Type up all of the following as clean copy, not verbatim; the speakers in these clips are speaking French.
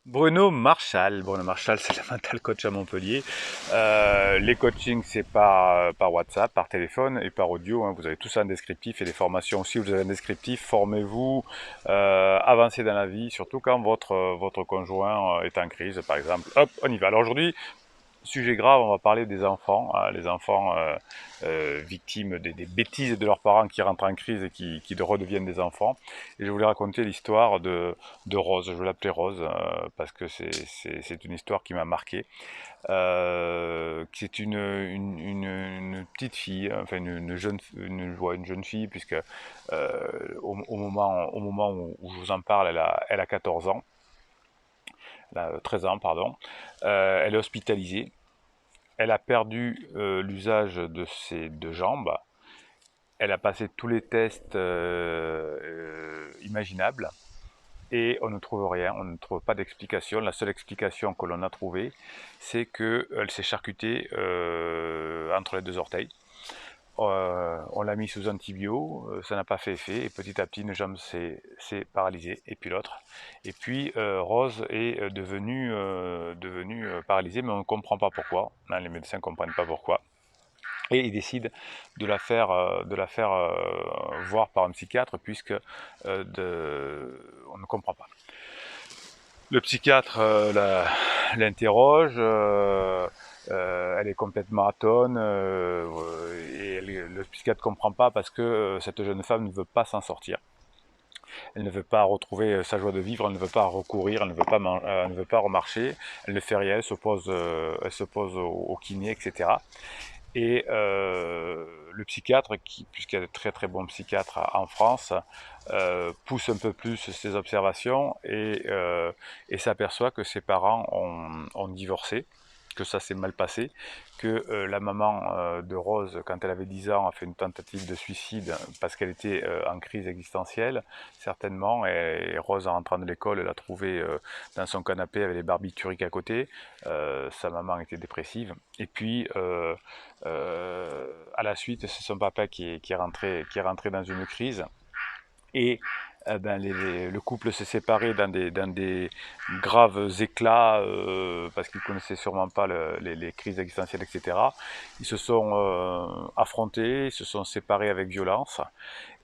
Bruno Marchal, c'est le mental coach à Montpellier. Les coachings, c'est par WhatsApp, par téléphone et par audio, hein. Vous avez tout ça en descriptif et les formations aussi. Vous avez un descriptif. Formez-vous, avancez dans la vie, surtout quand votre conjoint est en crise, par exemple. Hop, on y va. Alors aujourd'hui, sujet grave, on va parler des enfants, les enfants victimes des bêtises de leurs parents qui rentrent en crise et qui redeviennent des enfants. Et je voulais raconter l'histoire de Rose, je veux l'appeler Rose, parce que c'est une histoire qui m'a marqué. C'est une petite fille, enfin une jeune fille, puisque au moment où je vous en parle, elle a 14 ans, elle a 13 ans, pardon. Elle est hospitalisée. Elle a perdu l'usage de ses deux jambes. Elle a passé tous les tests imaginables et on ne trouve rien, on ne trouve pas d'explication. La seule explication que l'on a trouvée, c'est qu'elle s'est charcutée entre les deux orteils. On l'a mis sous antibio, ça n'a pas fait effet, et petit à petit une jambe s'est paralysée, et puis l'autre. Et puis Rose est devenue paralysée, mais on ne comprend pas pourquoi. Hein, les médecins ne comprennent pas pourquoi. Et ils décident de la faire voir par un psychiatre, puisque on ne comprend pas. Le psychiatre l'interroge, elle est complètement atone, et le psychiatre ne comprend pas parce que cette jeune femme ne veut pas s'en sortir. Elle ne veut pas retrouver sa joie de vivre, elle ne veut pas recourir, elle ne veut pas remarcher, elle ne fait rien, elle se pose au kiné, etc. Et le psychiatre, puisqu'il y a de très très bons psychiatres en France, pousse un peu plus ses observations et s'aperçoit que ses parents ont divorcé, que ça s'est mal passé, que la maman de Rose, quand elle avait 10 ans, a fait une tentative de suicide parce qu'elle était en crise existentielle, certainement, et Rose, en rentrant de l'école, l'a trouvée dans son canapé avec les barbituriques à côté. Sa maman était dépressive. Et puis, à la suite, c'est son papa qui est rentré dans une crise. Et ben, le couple s'est séparé dans des graves éclats parce qu'ils ne connaissaient sûrement pas les crises existentielles, etc. Ils se sont affrontés, ils se sont séparés avec violence.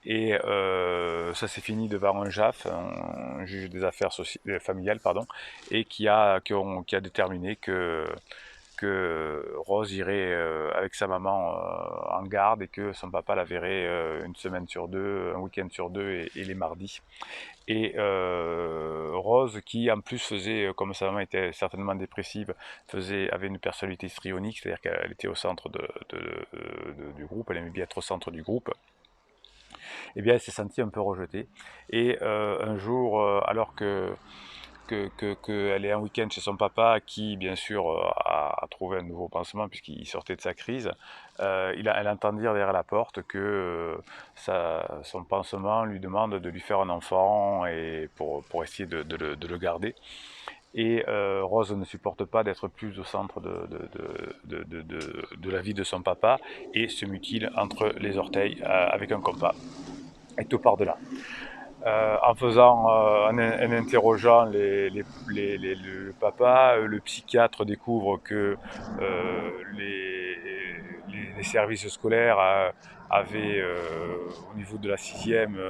Et ça s'est fini devant un JAF, un juge des affaires familiales, pardon, et qui a déterminé que Rose irait avec sa maman en garde et que son papa la verrait une semaine sur deux, un week-end sur deux et les mardis. Et Rose, qui en plus faisait, comme sa maman était certainement dépressive, avait une personnalité histrionique, c'est-à-dire qu'elle était au centre du groupe, elle aimait bien être au centre du groupe, et bien elle s'est sentie un peu rejetée. Et un jour, alors qu'elle est en week-end chez son papa, qui bien sûr a trouvé un nouveau pansement puisqu'il sortait de sa crise, elle entend dire derrière la porte que son pansement lui demande de lui faire un enfant et pour essayer de le garder. Et Rose ne supporte pas d'être plus au centre de la vie de son papa et se mutile entre les orteils avec un compas. Et tout part de là. En interrogeant le papa, le psychiatre découvre que les services scolaires avaient, au niveau de la sixième,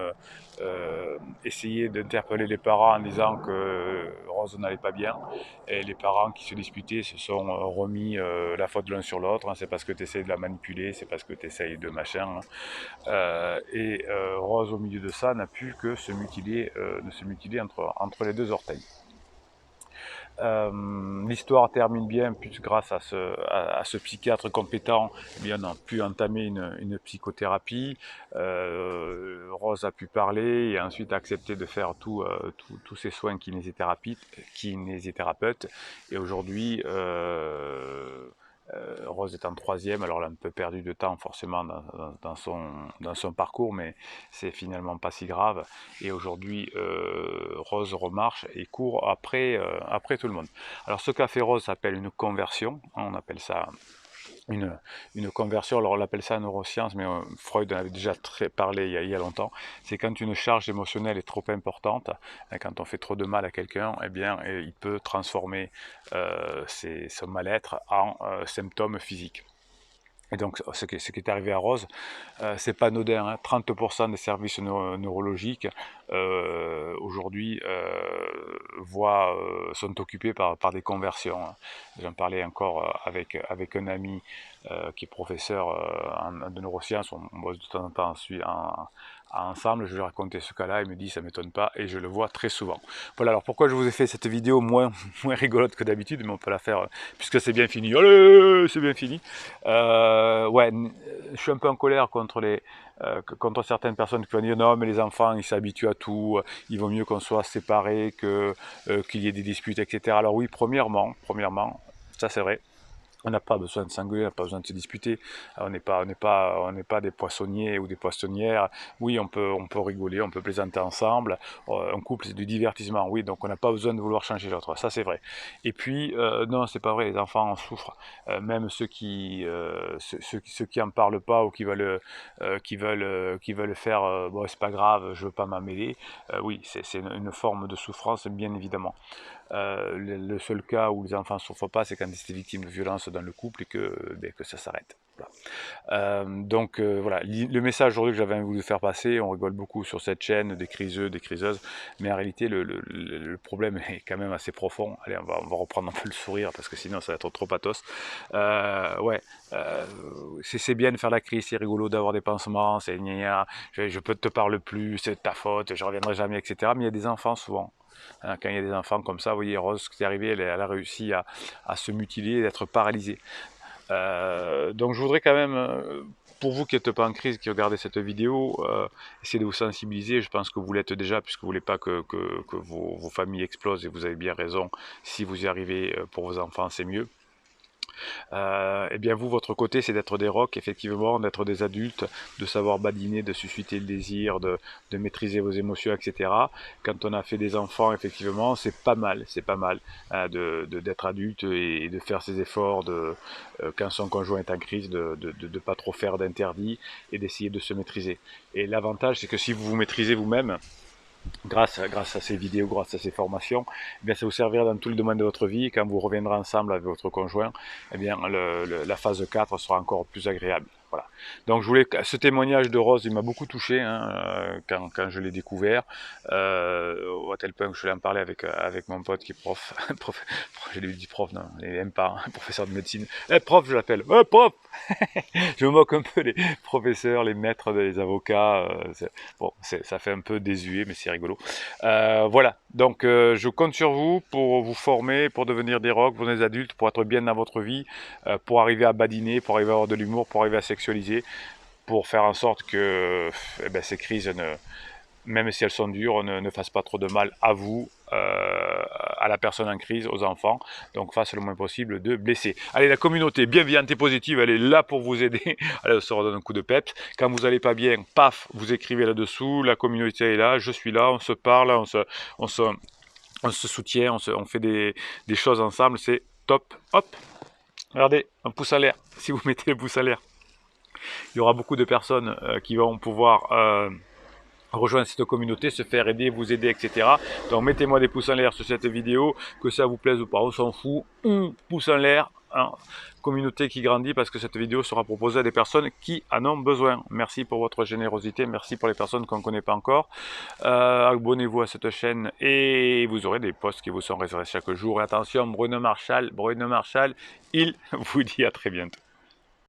essayé d'interpeller les parents en disant que Rose n'allait pas bien. Et les parents qui se disputaient se sont remis la faute de l'un sur l'autre, hein. C'est parce que tu essayes de la manipuler, c'est parce que tu essayes de machin, hein. Et Rose, au milieu de ça, n'a pu que de se mutiler entre les deux orteils. L'histoire termine bien, plus grâce à ce psychiatre compétent, eh bien, on a pu entamer une psychothérapie. Rose a pu parler et ensuite accepter de faire tous ces soins kinésithérapeutes. Et aujourd'hui, Rose est en troisième, alors elle a un peu perdu de temps forcément dans son parcours, mais c'est finalement pas si grave. Et aujourd'hui, Rose remarche et court après tout le monde. Alors ce qu'a fait Rose s'appelle une conversion, hein, on appelle ça une conversion, alors on l'appelle ça neurosciences, mais Freud en avait déjà parlé il y a longtemps, c'est quand une charge émotionnelle est trop importante, quand on fait trop de mal à quelqu'un, eh bien il peut transformer son mal-être en symptômes physiques. Et donc, ce qui est arrivé à Rose, c'est pas anodin, hein. 30% des services neurologiques aujourd'hui sont occupés par des conversions, hein. J'en parlais encore avec un ami qui est professeur de neurosciences, on bosse de temps en temps ensemble, je lui ai raconté ce cas-là, il me dit ça m'étonne pas, et je le vois très souvent. Voilà, alors pourquoi je vous ai fait cette vidéo moins rigolote que d'habitude, mais on peut la faire puisque c'est bien fini. Allez, c'est bien fini. Ouais, je suis un peu en colère contre certaines personnes qui vont dire non mais les enfants ils s'habituent à tout, il vaut mieux qu'on soit séparés qu'il y ait des disputes, etc. Alors oui, premièrement, ça c'est vrai. On n'a pas besoin de s'engueuler, on n'a pas besoin de se disputer. On n'est pas des poissonniers ou des poissonnières. Oui, on peut rigoler, on peut plaisanter ensemble. Un couple, c'est du divertissement. Oui, donc on n'a pas besoin de vouloir changer l'autre. Ça, c'est vrai. Et puis, non, c'est pas vrai. Les enfants en souffrent. Même ceux qui en parlent pas ou qui veulent faire, bon, c'est pas grave, je veux pas m'en mêler. Oui, c'est une forme de souffrance, bien évidemment. Le seul cas où les enfants ne souffrent pas, c'est quand ils étaient victimes de violences dans le couple et que ça s'arrête. Voilà. Voilà, le message aujourd'hui que j'avais envie de vous faire passer, on rigole beaucoup sur cette chaîne des criseux, des criseuses, mais en réalité le problème est quand même assez profond. Allez, on va reprendre un peu le sourire parce que sinon ça va être trop pathos. Ouais, c'est bien de faire la crise, c'est rigolo d'avoir des pansements, c'est gna gna, je peux te parler plus, c'est de ta faute, je reviendrai jamais, etc. Mais il y a des enfants souvent. Quand il y a des enfants comme ça, vous voyez, Rose, ce qui est arrivé, elle a réussi à se mutiler et d'être paralysée. Donc je voudrais quand même, pour vous qui n'êtes pas en crise, qui regardez cette vidéo, essayer de vous sensibiliser. Je pense que vous l'êtes déjà, puisque vous ne voulez pas que vos familles explosent, et vous avez bien raison. Si vous y arrivez pour vos enfants, c'est mieux. Eh bien vous, votre côté, c'est d'être des rocs, effectivement, d'être des adultes, de savoir badiner, de susciter le désir, de maîtriser vos émotions, etc. Quand on a fait des enfants, effectivement, c'est pas mal, hein, d'être adulte et de faire ses efforts, quand son conjoint est en crise, de pas trop faire d'interdits et d'essayer de se maîtriser. Et l'avantage, c'est que si vous vous maîtrisez vous-même, grâce à ces vidéos, grâce à ces formations, eh bien, ça vous servira dans tout le domaine de votre vie. Et quand vous reviendrez ensemble avec votre conjoint, eh bien, la phase 4 sera encore plus agréable. Voilà. Donc, ce témoignage de Rose, il m'a beaucoup touché, hein, quand je l'ai découvert, à tel point que je l'ai en parlé avec mon pote qui est prof. Je lui dis prof, non, il n'aime pas, hein, professeur de médecine. Prof, je l'appelle. Prof. Je me moque un peu les professeurs, les maîtres, les avocats. Bon, ça fait un peu désuet, mais c'est rigolo. Voilà, donc je compte sur vous pour vous former, pour devenir des rocs, pour des adultes, pour être bien dans votre vie, pour arriver à badiner, pour arriver à avoir de l'humour, pour arriver à sexualiser, pour faire en sorte que ces crises, même si elles sont dures, ne fassent pas trop de mal à vous, à la personne en crise, aux enfants, donc fasse le moins possible de blesser. Allez, la communauté bienveillante et positive, elle est là pour vous aider. Allez, on se redonne un coup de peps. Quand vous n'allez pas bien, paf, vous écrivez là-dessous, la communauté est là, je suis là, on se parle, on se soutient, on fait des choses ensemble, c'est top. Hop, regardez, un pouce à l'air, si vous mettez le pouce à l'air. Il y aura beaucoup de personnes qui vont pouvoir rejoindre cette communauté, se faire aider, vous aider, etc. Donc mettez-moi des pouces en l'air sur cette vidéo, que ça vous plaise ou pas, on s'en fout. Pouce en l'air, hein. Communauté qui grandit parce que cette vidéo sera proposée à des personnes qui en ont besoin. Merci pour votre générosité, merci pour les personnes qu'on ne connaît pas encore. Abonnez-vous à cette chaîne et vous aurez des posts qui vous sont réservés chaque jour. Et attention, Bruno Marshall, il vous dit à très bientôt.